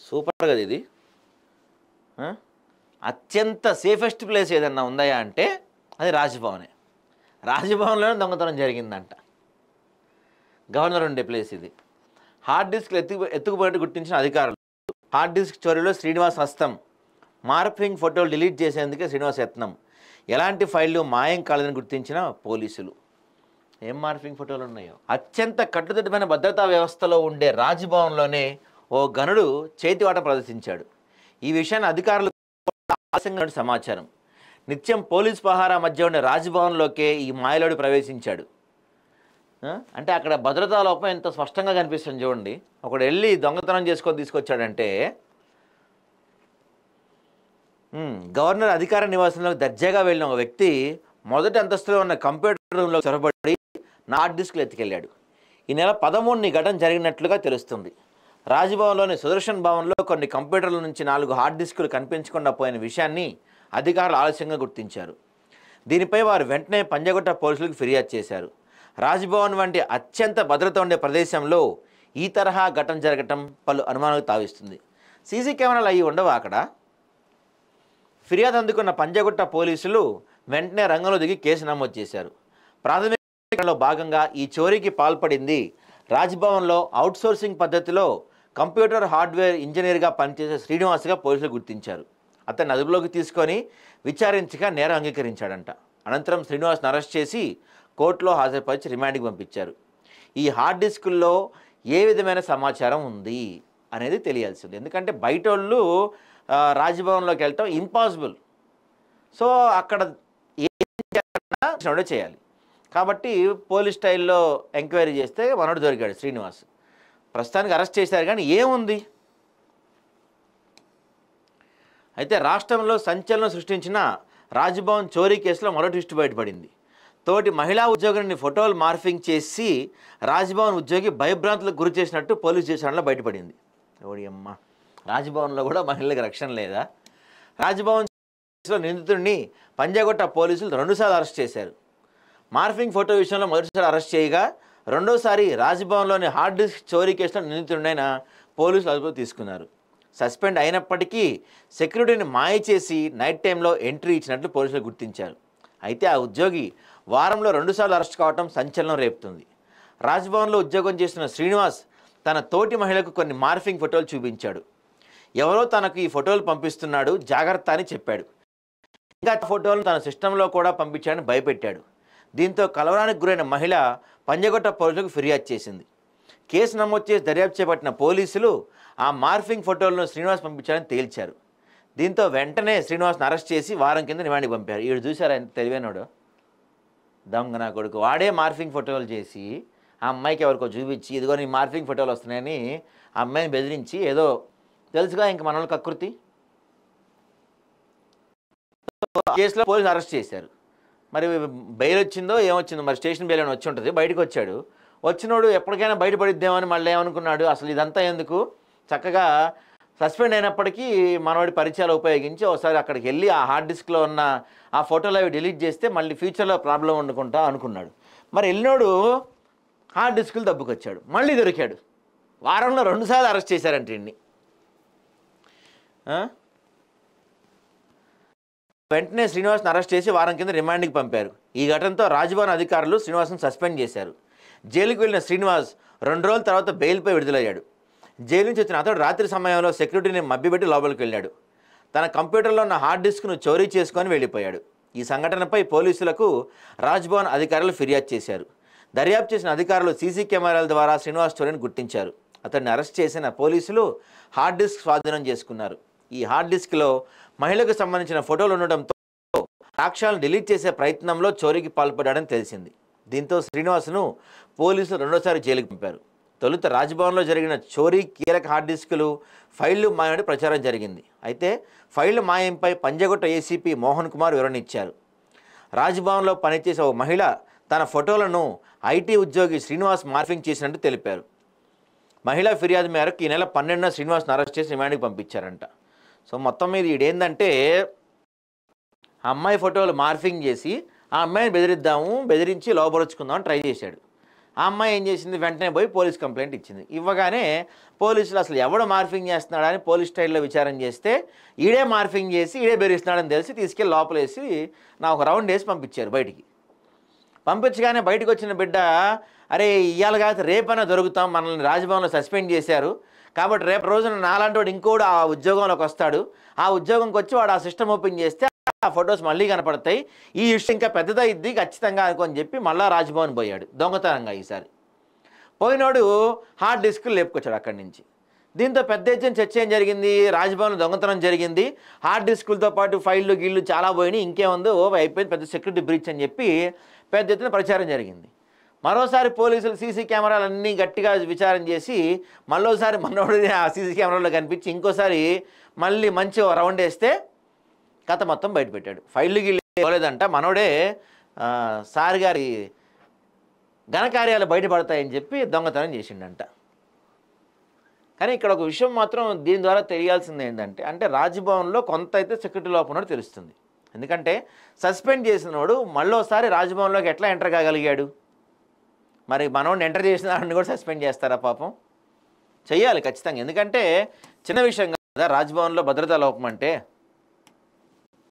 Super కదా ఇది. అత్యంత సేఫెస్ట్ ప్లేస్ ఏదన్నా ఉందాయా అంటే అది రాజ్భవనే. రాజ్భవన్లోనే దొంగతనం జరిగిందంట. గవర్నర్ ఉండే ప్లేస్ ఇది. హార్డ్ డిస్క్లు ఎత్తుకుపోయినట్టు గుర్తించిన అధికారులు. హార్డ్ డిస్క్ చోరీలో శ్రీనివాస్ హస్తం. మార్ఫింగ్ ఫోటోలు డిలీట్ చేసేందుకే శ్రీనివాస్ యత్నం. ఎలాంటి ఫైళ్లు మాయం కాలేదని గుర్తించిన పోలీసులు. ఏం మార్ఫింగ్ ఫోటోలు ఉన్నాయో. అత్యంత కట్టుదిట్టమైన భద్రతా వ్యవస్థలో ఉండే రాజ్భవన్లోనే ఓ గనుడు చేతివాట ప్రదర్శించాడు. ఈ విషయాన్ని అధికారులు ఆలస్యంగా సమాచారం. నిత్యం పోలీస్ పహారా మధ్య ఉండే రాజ్భవన్లోకే ఈ మాయలోడు ప్రవేశించాడు. అంటే అక్కడ భద్రతా లోపం ఎంత స్పష్టంగా కనిపిస్తుంది చూడండి. ఒకడు వెళ్ళి దొంగతనం చేసుకొని తీసుకొచ్చాడంటే గవర్నర్ అధికార నివాసంలోకి దర్జాగా వెళ్ళిన ఒక వ్యక్తి మొదటి అంతస్తులో ఉన్న కంప్యూటర్ రూమ్లో చొరబడి హార్డ్ డిస్క్లు ఎత్తుకెళ్ళాడు. ఈ నెల 13ని ఘటన జరిగినట్లుగా తెలుస్తుంది. రాజ్భవన్లోని సుదర్శన్ భవన్లో కొన్ని కంప్యూటర్ల నుంచి 4 హార్డ్ డిస్కులు కనిపించకుండా పోయిన విషయాన్ని అధికారులు ఆలస్యంగా గుర్తించారు. దీనిపై వారు వెంటనే పంజగుట్ట పోలీసులకు ఫిర్యాదు చేశారు. రాజ్భవన్ వంటి అత్యంత భద్రత ఉండే ప్రదేశంలో ఈ తరహా ఘటన జరగటం పలు అనుమానాలకు తావిస్తుంది. సీసీ కెమెరాలు అవి ఉండవా అక్కడ? ఫిర్యాదు అందుకున్న పంజగుట్ట పోలీసులు వెంటనే రంగంలో దిగి కేసు నమోదు చేశారు. ప్రాథమికలో భాగంగా ఈ చోరీకి పాల్పడింది రాజ్భవన్లో అవుట్సోర్సింగ్ పద్ధతిలో కంప్యూటర్ హార్డ్వేర్ ఇంజనీర్గా పనిచేసే శ్రీనివాస్గా పోలీసులు గుర్తించారు. అతన్ని అదుపులోకి తీసుకొని విచారించగా నేరం అంగీకరించాడంట. అనంతరం శ్రీనివాస్ను అరెస్ట్ చేసి కోర్టులో హాజరుపరిచి రిమాండ్కి పంపించారు. ఈ హార్డ్ డిస్కుల్లో ఏ విధమైన సమాచారం ఉంది అనేది తెలియాల్సింది. ఎందుకంటే బయట వాళ్ళు రాజ్భవన్లోకి వెళ్ళటం ఇంపాసిబుల్. సో అక్కడ ఏం చేయాలి కాబట్టి పోలీస్ స్టైల్లో ఎంక్వైరీ చేస్తే మనోడు దొరికాడు శ్రీనివాస్. ప్రస్తుతానికి అరెస్ట్ చేశారు కానీ ఏముంది. అయితే రాష్ట్రంలో సంచలనం సృష్టించిన రాజ్భవన్ చోరీ కేసులో మరో ట్విస్ట్ బయటపడింది. తోటి మహిళా ఉద్యోగిని ఫోటోలు మార్ఫింగ్ చేసి రాజ్భవన్ ఉద్యోగి భయభ్రాంతులకు గురి చేసినట్టు పోలీస్ స్టేషన్లో బయటపడింది. ఓడి అమ్మ, రాజ్భవన్లో కూడా మహిళలకు రక్షణ లేదా? రాజ్భవన్ కేసులో నిందితుడిని పంజాగుట్ట పోలీసులు 2 సార్లు అరెస్ట్ చేశారు. మార్ఫింగ్ ఫోటో విషయంలో మొదటిసారి అరెస్ట్ చేయగా రెండోసారి రాజ్భవన్లోని హార్డ్ డిస్క్ చోరీ కేసులో నిందితుడినైన పోలీసులు అదుపులోకి తీసుకున్నారు. సస్పెండ్ అయినప్పటికీ సెక్యూరిటీని మాయ చేసి నైట్ టైంలో ఎంట్రీ ఇచ్చినట్లు పోలీసులు గుర్తించారు. అయితే ఆ ఉద్యోగి వారంలో 2 సార్లు అరెస్ట్ కావడం సంచలనం రేపుతుంది. రాజ్భవన్లో ఉద్యోగం చేస్తున్న శ్రీనివాస్ తన తోటి మహిళకు కొన్ని మార్ఫింగ్ ఫోటోలు చూపించాడు. ఎవరో తనకు ఈ ఫోటోలు పంపిస్తున్నాడు, జాగ్రత్త అని చెప్పాడు. ఇంకా ఫోటోలను తన సిస్టంలో కూడా పంపించాడని భయపెట్టాడు. దీంతో కలవరానికి గురైన మహిళ పంజగుట్ట పోలీసులకు ఫిర్యాదు చేసింది. కేసు నమోదు చేసి దర్యాప్తు చేపట్టిన పోలీసులు ఆ మార్ఫింగ్ ఫోటోలను శ్రీనివాస్ పంపించారని తేల్చారు. దీంతో వెంటనే శ్రీనివాస్ను అరెస్ట్ చేసి వారం కింద రిమాండ్కి పంపారు. వీడు చూశారు ఆయన తెలివైనడు దొంగ నా కొడుకు. వాడే మార్ఫింగ్ ఫోటోలు చేసి ఆ అమ్మాయికి ఎవరికో చూపించి ఇదిగో నీ మార్ఫింగ్ ఫోటోలు వస్తున్నాయని ఆ అమ్మాయిని బెదిరించి ఏదో తెలుసుగా ఇంక మన వాళ్ళకి కకృతి. కేసులో పోలీసులు అరెస్ట్ చేశారు. మరి బెయిల్ వచ్చిందో ఏమొచ్చిందో మరి స్టేషన్ బెయిల్ అని వచ్చి ఉంటుంది. బయటకు వచ్చాడు. వచ్చినోడు ఎప్పటికైనా బయటపడిద్దామని మళ్ళీ ఏమనుకున్నాడు, అసలు ఇదంతా ఎందుకు, చక్కగా సస్పెండ్ అయినప్పటికీ మనవాడి పరిచయాలు ఉపయోగించి ఒకసారి అక్కడికి వెళ్ళి ఆ హార్డ్ డిస్క్లో ఉన్న ఆ ఫోటోలు అవి డిలీట్ చేస్తే మళ్ళీ ఫ్యూచర్లో ప్రాబ్లం వండుకుంటా అనుకున్నాడు. మరి వెళ్ళినోడు హార్డ్ డిస్కులు దబ్బుకొచ్చాడు, మళ్ళీ దొరికాడు. వారంలో 2 సార్లు అరెస్ట్ చేశారంటే ఇన్ని. వెంటనే శ్రీనివాస్ని అరెస్ట్ చేసి వారం కింద రిమాండ్కి పంపారు. ఈ ఘటనతో రాజ్భవన్ అధికారులు శ్రీనివాస్ను సస్పెండ్ చేశారు. జైలుకు వెళ్ళిన శ్రీనివాస్ 2 రోజుల తర్వాత బెయిల్పై విడుదలయ్యాడు. జైలు నుంచి వచ్చిన అతడు రాత్రి సమయంలో సెక్యూరిటీని మభ్యపెట్టి లోపలికి వెళ్ళాడు. తన కంప్యూటర్లో ఉన్న హార్డ్ డిస్క్ను చోరీ చేసుకొని వెళ్ళిపోయాడు. ఈ సంఘటనపై పోలీసులకు రాజ్భవన్ అధికారులు ఫిర్యాదు చేశారు. దర్యాప్తు చేసిన అధికారులు సీసీ కెమెరాల ద్వారా శ్రీనివాస్ చోరీని గుర్తించారు. అతన్ని అరెస్ట్ చేసిన పోలీసులు హార్డ్ డిస్క్ స్వాధీనం చేసుకున్నారు. ఈ హార్డ్ డిస్క్లో మహిళకు సంబంధించిన ఫోటోలు ఉండడంతో సాక్ష్యాలను డిలీట్ చేసే ప్రయత్నంలో చోరీకి పాల్పడ్డాడని తెలిసింది. దీంతో శ్రీనివాస్ను పోలీసులు 2వ సారి జైలుకు పంపారు. తొలుత రాజ్భవన్లో జరిగిన చోరీ కీలక హార్డ్ డిస్కులు ఫైళ్లు మాయమని ప్రచారం జరిగింది. అయితే ఫైళ్ల మాయంపై పంజగుట్ట ఏసీపీ మోహన్ కుమార్ వివరణ ఇచ్చారు. రాజ్భవన్లో పనిచేసే ఓ మహిళ తన ఫోటోలను ఐటీ ఉద్యోగి శ్రీనివాస్ మార్ఫింగ్ చేసినట్టు తెలిపారు. మహిళా ఫిర్యాదు మేరకు ఈ నెల 12న శ్రీనివాస్ను అరెస్ట్ చేసి రిమాండ్కి పంపించారంట. సో మొత్తం మీద ఈడేందంటే ఆ అమ్మాయి ఫోటోలు మార్ఫింగ్ చేసి ఆ అమ్మాయిని బెదిరించి లోపరుచుకుందామని ట్రై చేశాడు. ఆ అమ్మాయి ఏం చేసింది, వెంటనే పోయి పోలీస్ కంప్లైంట్ ఇచ్చింది. ఇవ్వగానే పోలీసులు అసలు ఎవడు మార్ఫింగ్ చేస్తున్నాడని పోలీస్ స్టైల్లో విచారణ చేస్తే ఈడే మార్ఫింగ్ చేసి ఈడే బెదిరిస్తున్నాడని తెలిసి తీసుకెళ్ళి లోపలేసి నా ఒక రౌండ్ వేసి పంపించారు బయటికి. పంపించగానే బయటకు వచ్చిన బిడ్డ, అరే ఇవాళ కాదు రేపైనా దొరుకుతాం, మనల్ని రాజ్భవన్లో సస్పెండ్ చేశారు కాబట్టి రేపు రోజున నాలాంటి వాడు ఇంకోడు ఆ ఉద్యోగంలోకి వస్తాడు, ఆ ఉద్యోగంకి వచ్చి వాడు ఆ సిస్టమ్ ఓపెన్ చేస్తే ఆ ఫొటోస్ మళ్ళీ కనపడతాయి, ఈ ఇష్యూ ఇంకా పెద్దదైద్ది ఖచ్చితంగా అనుకొని చెప్పి మళ్ళీ రాజ్భవన్ పోయాడు దొంగతనంగా. ఈసారి పోయినోడు హార్డ్ డిస్క్లు లేపుకొచ్చాడు అక్కడి నుంచి. దీంతో పెద్ద ఎత్తున చర్చ ఏం జరిగింది, రాజ్భవన్ దొంగతనం జరిగింది, హార్డ్ డిస్కులతో పాటు ఫైళ్ళు గిళ్ళు చాలా పోయినాయి, ఇంకేముందో అయిపోయింది, పెద్ద సెక్యూరిటీ బ్రీచ్ అని చెప్పి పెద్ద ఎత్తున ప్రచారం జరిగింది. మరోసారి పోలీసులు సీసీ కెమెరాలన్నీ గట్టిగా విచారణ చేసి మళ్ళోసారి మనోడిని ఆ సీసీ కెమెరాలో కనిపించి ఇంకోసారి మళ్ళీ మంచి రౌండ్ వేస్తే కథ మొత్తం బయటపెట్టాడు. ఫైళ్ళు గిళ్ళు పోలేదంట, మనోడే సార్ గారి ఘనకార్యాలు బయటపడతాయని చెప్పి దొంగతనం చేసిండంట. కానీ ఇక్కడ ఒక విషయం మాత్రం దీని ద్వారా తెలియాల్సింది ఏంటంటే, అంటే రాజ్భవన్లో కొంత అయితే సెక్యూరిటీ లోపం ఉన్నట్టు తెలుస్తుంది. ఎందుకంటే సస్పెండ్ చేసినోడు మళ్ళోసారి రాజ్భవన్లోకి ఎట్లా ఎంటర్ కాగలిగాడు? మరి మనోడిని ఎంటర్ చేసిన వాడిని కూడా సస్పెండ్ చేస్తారా పాపం? చెయ్యాలి ఖచ్చితంగా, ఎందుకంటే చిన్న విషయం కదా రాజ్భవన్లో భద్రతా లోపం అంటే.